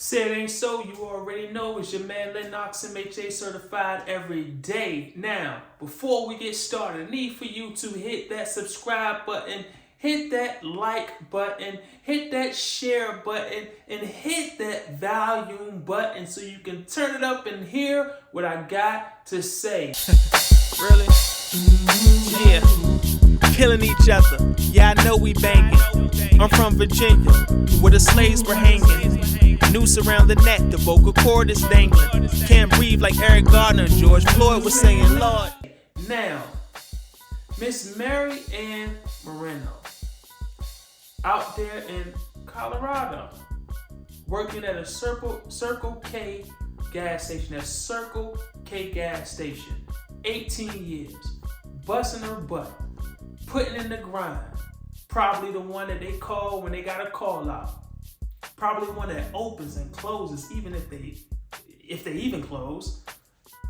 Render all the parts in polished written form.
Say it ain't so, you already know it's your man Lennox, SMH certified every day. Now, before we get started, I need for you to hit that subscribe button, hit that like button, hit that share button, and hit that volume button so you can turn it up and hear what I got to say. Really? Yeah. Killing each other. Yeah, I know we banging. I'm from Virginia, where the slaves were hanging. Noose around the neck, the vocal cord is dangling. Can't breathe like Eric Gardner and George Floyd was saying, Lord. Now, Miss Mary Ann Moreno, out there in Colorado, working at a Circle K gas station. That's Circle K gas station. 18 years, busting her butt, putting in the grind. Probably the one that they call when they got a call out. Probably one that opens and closes, even if they even close.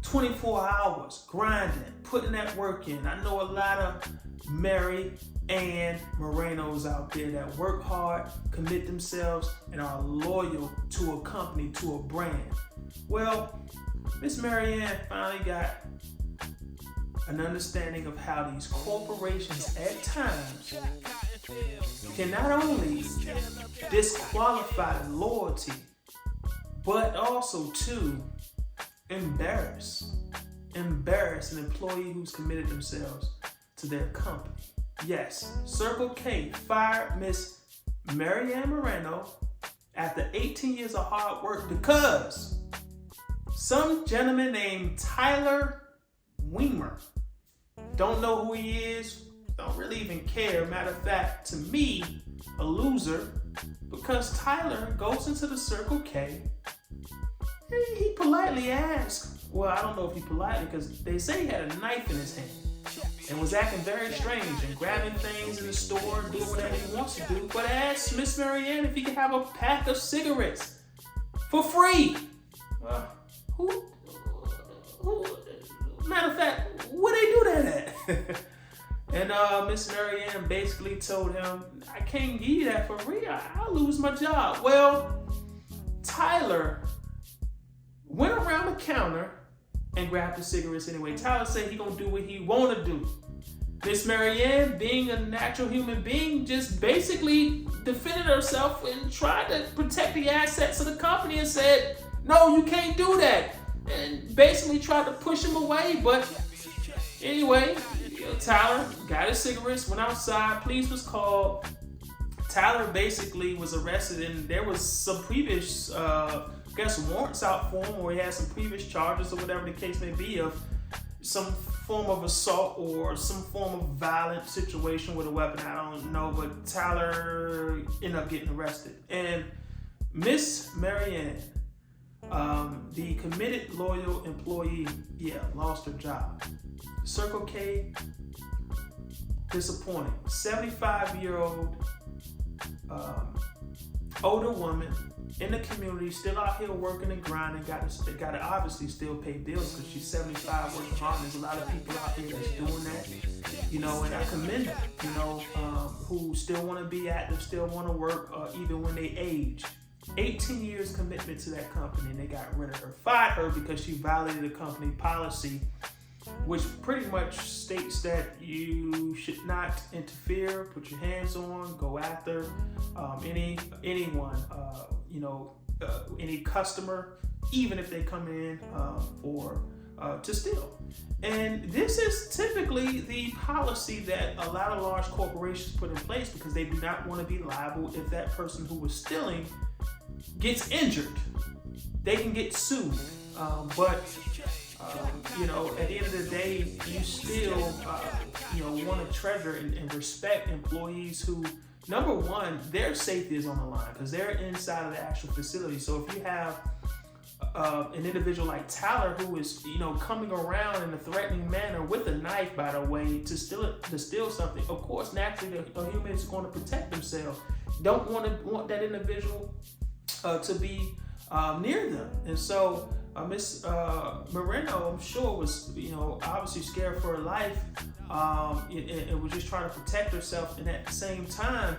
24 hours grinding, putting that work in. I know a lot of Mary Ann Morenos out there that work hard, commit themselves, and are loyal to a company, to a brand. Well, Miss Mary Ann finally got an understanding of how these corporations at times can not only disqualify loyalty, but also to embarrass an employee who's committed themselves to their company. Yes, Circle K fired Miss Mary Ann Moreno after 18 years of hard work because some gentleman named Tyler Weimer, don't know who he is, don't really even care. Matter of fact, to me, a loser, because Tyler goes into the Circle K and he politely asks, well, I don't know if he politely, because they say he had a knife in his hand and was acting very strange and grabbing things in the store, doing whatever he wants to do, but asked Miss Mary Ann if he could have a pack of cigarettes for free. Who? Matter of fact, where they do that at? And Miss Mary Ann basically told him, I can't give you that for free. I'll lose my job. Well, Tyler went around the counter and grabbed the cigarettes anyway. Tyler said he gonna do what he wanna do. Miss Mary Ann, being a natural human being, just basically defended herself and tried to protect the assets of the company and said, no, you can't do that. And basically tried to push him away. But anyway, Tyler got his cigarettes, went outside, police was called. Tyler basically was arrested, and there was some previous, warrants out for him, or he had some previous charges or whatever the case may be of some form of assault or some form of violent situation with a weapon. I don't know, but Tyler ended up getting arrested. And Miss Mary Ann, the committed, loyal employee, lost her job. Circle K, disappointing. 75-year-old older woman in the community, still out here working and grinding, got to obviously still pay bills because she's 75, working hard. There's a lot of people out here that's doing that, and I commend them, who still want to be active, still want to work, even when they age. 18 years commitment to that company, and they got rid of her, fired her because she violated the company policy, which pretty much states that you should not interfere, put your hands on, go after anyone, any customer, even if they come in to steal. And this is typically the policy that a lot of large corporations put in place because they do not want to be liable if that person who was stealing gets injured. They can get sued, but at the end of the day, you still want to treasure and respect employees who, number one, their safety is on the line because they're inside of the actual facility. So if you have an individual like Tyler who is coming around in a threatening manner with a knife, by the way, to steal something, of course naturally a human is going to protect themselves. Don't want that individual to be near them. And so Miss Moreno, I'm sure, was obviously scared for her life and was just trying to protect herself, and at the same time,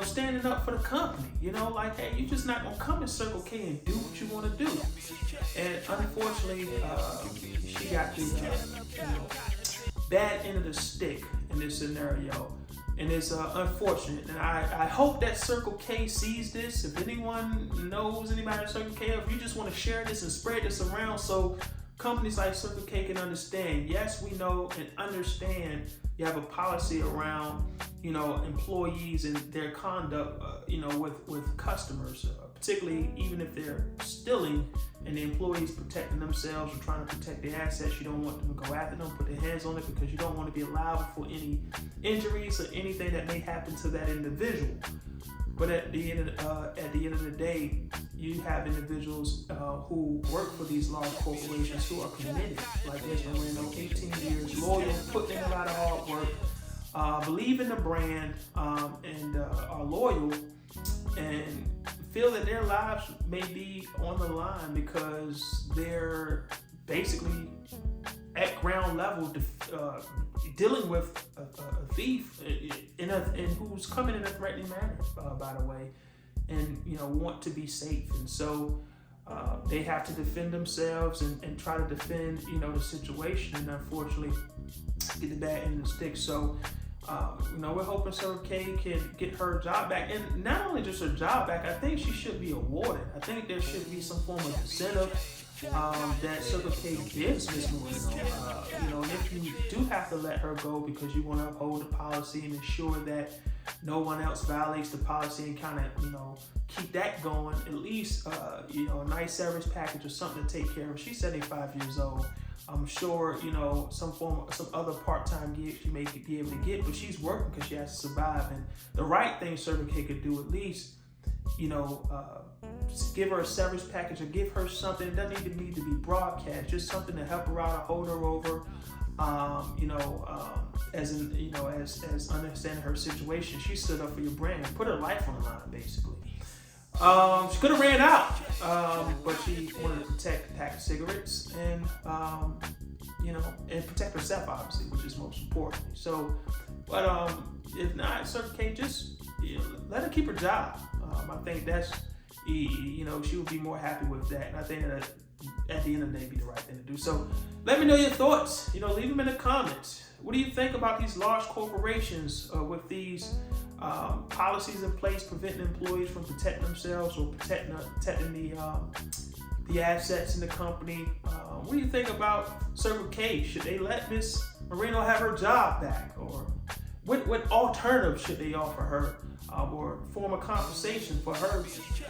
standing up for the company. Like, hey, you're just not gonna come to Circle K and do what you want to do. And unfortunately, she got the bad end of the stick in this scenario. And it's unfortunate. And I hope that Circle K sees this. If anyone knows anybody at Circle K, if you just want to share this and spread this around so companies like Circle K can understand. Yes, we know and understand you have a policy around, employees and their conduct, with customers, particularly even if they're stealing and the employees protecting themselves or trying to protect their assets. You don't want them to go after them, put their hands on it, because you don't want to be liable for any injuries or anything that may happen to that individual. But at the end of the day, you have individuals who work for these large corporations who are committed, like Ms. Moreno, 18 years, loyal, putting in a lot of hard work, believe in the brand, and are loyal, and feel that their lives may be on the line because they're basically at ground level dealing with a thief and who's coming in a threatening manner, by the way, and want to be safe. And so they have to defend themselves and try to defend the situation, and unfortunately get the bad end of the stick. So we're hoping Circle K can get her job back, and not only just her job back, I think she should be awarded. I think there should be some form of incentive that Circle K gives Ms. Moreno. And if you do have to let her go because you want to uphold the policy and ensure that no one else violates the policy and kind of keep that going, at least a nice severance package or something to take care of her. She's 75 years old. I'm sure some other part-time gig she may be able to get, but she's working because she has to survive. And the right thing Circle K could do, at least give her a severance package or give her something. It doesn't need to be broadcast, just something to help her out or hold her over. As understanding her situation, she stood up for your brand, put her life on the line, basically. She could have ran out, but she wanted to protect a pack of cigarettes and protect herself, obviously, which is most important. So, but if not, Circle K, just let her keep her job. I think that's she would be more happy with that, and I think that at the end of the day, be the right thing to do. So, let me know your thoughts. Leave them in the comments. What do you think about these large corporations with these policies in place preventing employees from protecting themselves or protecting the assets in the company? What do you think about Circle K? Should they let Ms. Moreno have her job back, or what alternative should they offer her, or form a compensation for her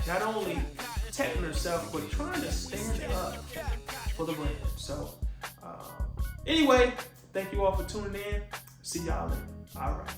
not only protecting herself but trying to stand up for the brand? So anyway, thank you all for tuning in. See y'all later. All right.